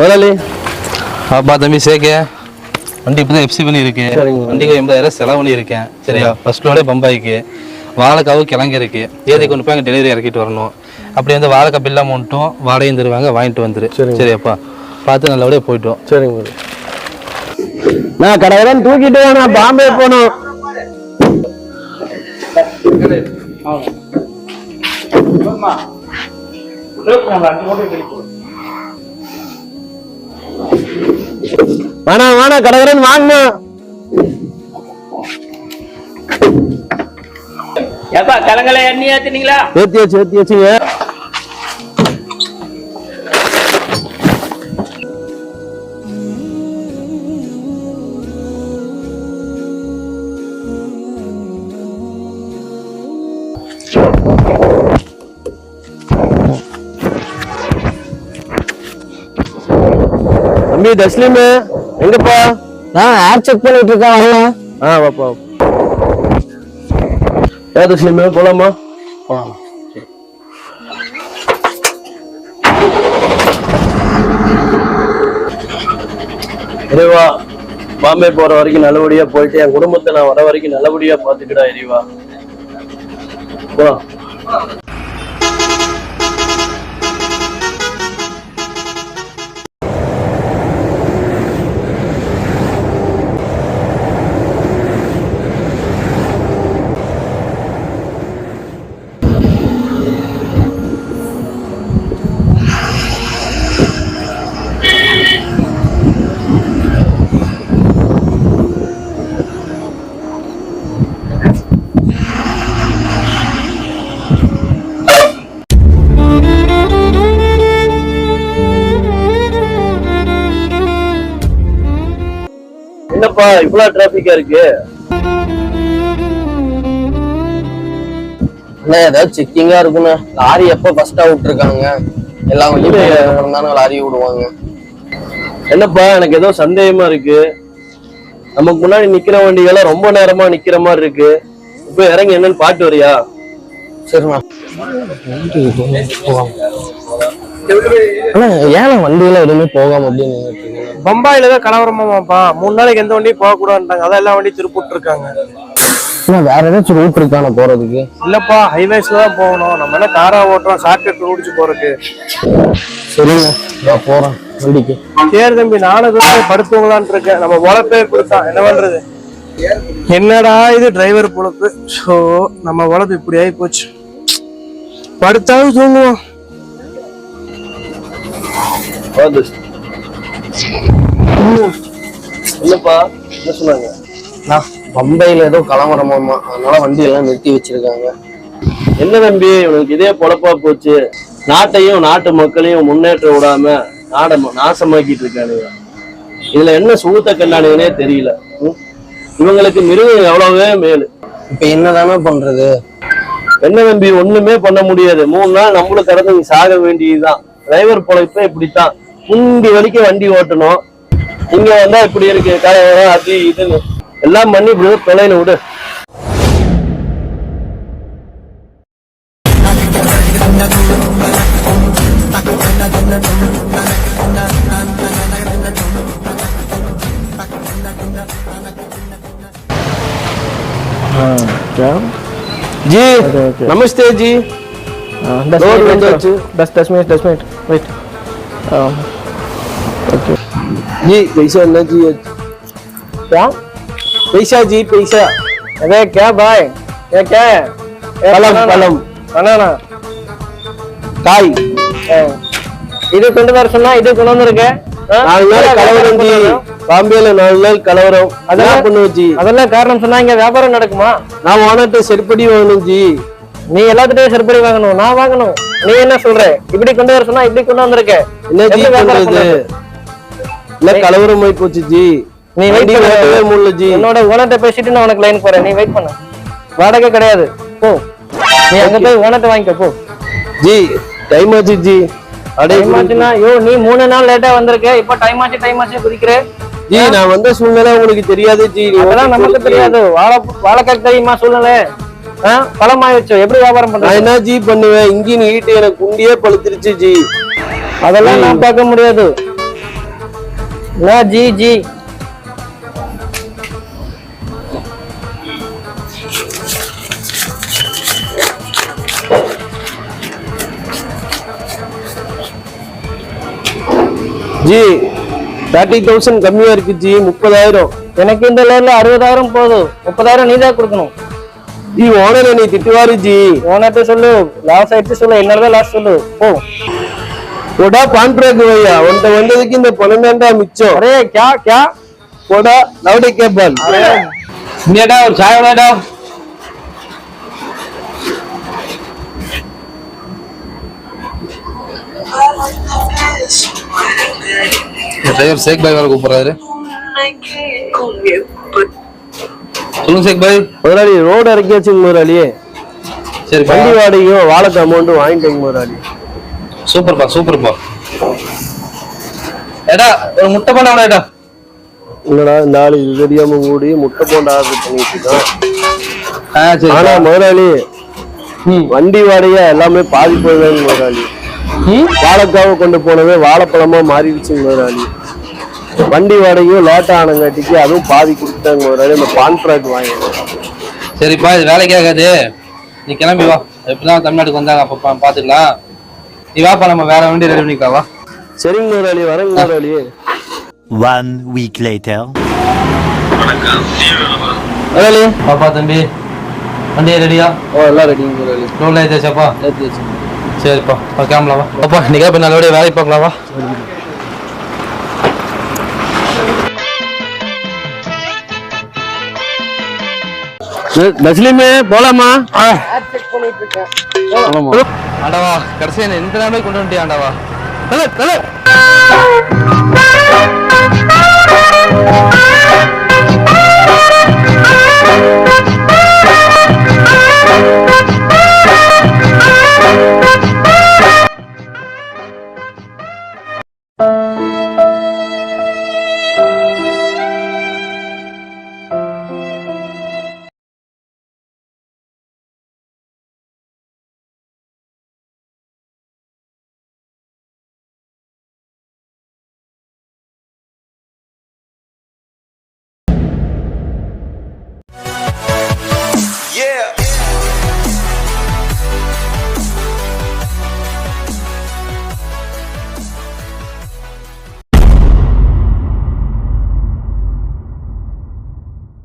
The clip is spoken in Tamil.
முதலாளி அப்பா தம்பி சேகே வண்டி இப்போ தான் எஃப்சி பண்ணியிருக்கு. வண்டிக்கு 80,000 செலவு பண்ணியிருக்கேன். சரியா? ஃபர்ஸ்ட் லோடே பம்பாய்க்கு வாழைக்காவும் கிழங்கு இருக்கு. ஏற்றி கொண்டு போய் அங்கே டெலிவரி இறக்கிட்டு வரணும். அப்படி வந்து வாழைக்காய் பில் அமௌண்ட்டும் வாடகையும் தருவாங்க, வாங்கிட்டு வந்துரு. சரியாப்பா? பார்த்து நல்லபடியாக போயிட்டோம். சரிங்க. நான் கடையெல்லாம் தூக்கிட்டு நான் பாம்பே போனோம். வேணா கடையெல்லாம் வாங்கணும். ஏப்பா கலங்களை எண்ணி ஏத்தினீங்களா? ஏத்தியாச்சுங்க. தம்பி தஸ்லீம் எங்கப்பா? நான் ஏர் செக் பண்ணிட்டு இருக்கேன். வரலாம். வாப்பா. ஏர் தஸ்லீம் போலாமா? போலாம். இறைவா, பாம்பே போற வரைக்கும் நல்லபடியா போயிட்டு என் குடும்பத்தை நான் வர வரைக்கும் நல்லபடியா பாத்துக்கிடா இறைவா. போலாம். என்னப்பா இவ்வளவு டிராபிக்கா இருக்கு? ஏதாவது செக்கிங்கா இருக்குண்ணா. லாரி எப்ப ஃபர்ஸ்டா விட்டுருக்காங்க? எல்லா வண்டியும் தானே லாரி விடுவாங்க. என்னப்பா எனக்கு ஏதோ சந்தேகமா இருக்கு. நமக்கு முன்னாடி நிக்கிற வண்டிகளை ரொம்ப நேரமா நிக்கிற மாதிரி இருக்கு. இப்ப இறங்கி என்னன்னு பாட்டு வரியா? சரிண்ணா. ஏன் வண்டியில எதுவுமே போகாம அப்படின்னு பம்பாயில தான் கலவரமாப்பா. 3 நாளைக்கு எந்த வண்டியும் போக கூடாதுட்டாங்க. அதான் எல்லா வண்டியும் திருப்பிட்டு இருக்காங்க. வேற ஏதாச்சும் ரூட் இருக்கான போறதுக்கு? இல்லப்பா, ஹைவேஸ்ல தான் போகணும். நம்ம என்ன காரா ஓட்டுறோம் ஷார்ட்கட் ஓடிச்சு போறதுக்கு. சரிங்க, போறேன் வண்டிக்கு. சரி தம்பி, நானும் படுத்துவங்களான் இருக்கேன். நம்ம உழைப்பே கொடுத்தா என்ன பண்றது? என்னடா இது டிரைவர் பொழப்பு. ஸோ நம்ம உழைப்பு இப்படி ஆகி போச்சு. படுத்தாவது தூங்குவோம். இல்லப்பா, என்ன சொன்னாங்க? பம்பையில ஏதோ கலவரமாமா, அதனால வண்டி எல்லாம் நிறுத்தி வச்சிருக்காங்க. என்ன தம்பி உனக்கு இதே பொழப்பா போச்சு? நாட்டையும் நாட்டு மக்களையும் முன்னேற்ற விடாம நாட நாசமாக்கிட்டு இருக்கானுங்க. இதுல என்ன சுகத்தை கண்டானுங்கன்னே தெரியல. இவங்களுக்கு மிருகம் எவ்வளவே மேலு. இப்ப என்னதானே பண்றது? என்ன தம்பி ஒண்ணுமே பண்ண முடியாது. 3 நாள் நம்மளும் கடந்து நீ சாக வேண்டியதுதான். டிரைவர் பொழைப்ப இப்படித்தான். முந்தி வரைக்கும் வண்டி ஓட்டணும். இங்க வந்தா இப்படி இருக்கு, கலவரம் அது இதுன்னு எல்லாம் பண்ணி இப்படி தொலைல விடு. जी नमस्ते जी. 10 मिनट वेट. ओके जी. पैसा ना जी? क्या पैसा जी? पैसा? अरे क्या भाई, ये क्या है? पलम बनाना காய். இது கொண்டு வர சொன்னா இது கொண்டு வந்திருக்கேன். 4 நாள் கலவரம் ஜி. பாம்பேல 4 நாள் கலவரம். அதெல்லாம் பண்ணுவோம் ஜி. அதெல்லாம் காரணம் சொன்னா இங்க வியாபாரம் நடக்குமா? நான் ஓனர்ட்ட செருப்படி வாங்கணும் ஜி. நீ எல்லாத்துட்டையும் செருப்படி வாங்கணும், நான் வாங்கணும். நீ என்ன சொல்ற? இப்படி கொண்டு வர சொன்னா இப்படி கொண்டு வந்திருக்க. என்ன ஜி பண்றது? இல்ல கலவரம் ஆயி போச்சு ஜி. நீ வெயிட் பண்ணவே முடியல ஜி. என்னோட ஓனர்ட்ட பேசிட்டு நான் உனக்கு லைன் போறேன். நீ வெயிட் பண்ணு. வாடகை கிடையாது. போ, நீ அங்க போய் ஓனர்ட்ட வாங்கிக்க போ. ஜி டைம் ஆச்சு ஜி. டைம் ஆச்சுனா யோ நீ 3 நாள் லேட்டா வந்திருக்க. இப்போ டைம் ஆச்சு குதிக்கிற. ஜி நான் வந்த சூழ்நிலை உங்களுக்கு தெரியாது ஜி. அதெல்லாம் நமக்கு தெரியாது. வாழைக்காய் தெரியுமா சூழ்நிலை? பழம் ஆயிடுச்சு. எப்படி வியாபாரம் பண்ற? என்ன ஜி பண்ணுவேன்? இன்ஜின் ஹீட் எனக்கு குண்டியே பழுத்துருச்சு ஜி. அதெல்லாம் நான் பார்க்க முடியாது. ஜி ஜி ஜி 30,000 கம்மியா இருக்கு ஜி. 30,000. எனக்கு இந்த லேர்ல 60,000 போதும். 30,000 நீ தான் கொடுக்கணும். ஜி ஓனர் என்னை திட்டுவாரு ஜி. ஓனர்ட்ட சொல்லு, லாஸ் ஆயிடுச்சு சொல்லு, என்னதான் லாஸ் சொல்லு போ. போடா கான்ட்ராக்ட் வையா, உன்கிட்ட வந்ததுக்கு இந்த பணம் தான்டா மிச்சம். அரே क्या போடா லவுடே கேபால். இங்கடா ஒரு சாய் வாடா. டிரைவர் சேக் பாய் வர கூப்பிடுறாரு. சொல்லுங்க சேக் பாய். முதலாளி ரோடு இறக்கியாச்சுங்க முதலாளி. சரி வண்டி வாடகையும் வாழைக்கு அமௌண்ட் வாங்கிட்டேங்க முதலாளி. சூப்பர்ப்பா சூப்பர்ப்பா. ஏடா ஒரு முட்டை பண்ண ஏடா. இல்லடா இந்த ஆளு இது தெரியாம கூடி முட்டை போண்டு ஆர்டர் பண்ணிட்டு இருக்கான். சரி. ஆனா முதலாளி வண்டி வாடகை எல்லாமே பாதி போயிடுவாங்க முதலாளி. வாழைக்காவை கொண்டு போனவே வாழைப்பழமா மாறிடுச்சுங்க முதலாளி. வண்டி வாடகையும் லேட் ஆனங்காட்டிக்கு அதுவும் பாதி கொடுத்தாங்க முதலாளி. அந்த கான்ட்ராக்ட் வாங்கிடுவோம். சரிப்பா இது வேலைக்கு ஆகாது, நீ கிளம்பி வா. எப்படிதான் தமிழ்நாட்டுக்கு வந்தாங்க அப்ப பாத்துக்கலாம். நீ வாப்பா, நம்ம வேற வண்டி ரெடி பண்ணிக்கலாம் வா. சரிங்க முதலாளி, வரங்க முதலாளி. 1 week later. முதலாளி பாப்பா தம்பி வண்டி ரெடியா? எல்லாம் ரெடிங்க முதலாளி. ரோல் ஏதாச்சாப்பா? ஏற்றியாச்சு. சரிப்பா கிளம்பலாம் வா. அப்பா இன்னைக்கே போய் நல்லபடியா வேலைக்கு பார்க்கலாம் வா. தஸ்லிமே போலாமா? ஆண்டவா கடைசியா இந்த நேரமே கொண்டு வந்துட்டியா ஆண்டவா. Thank you.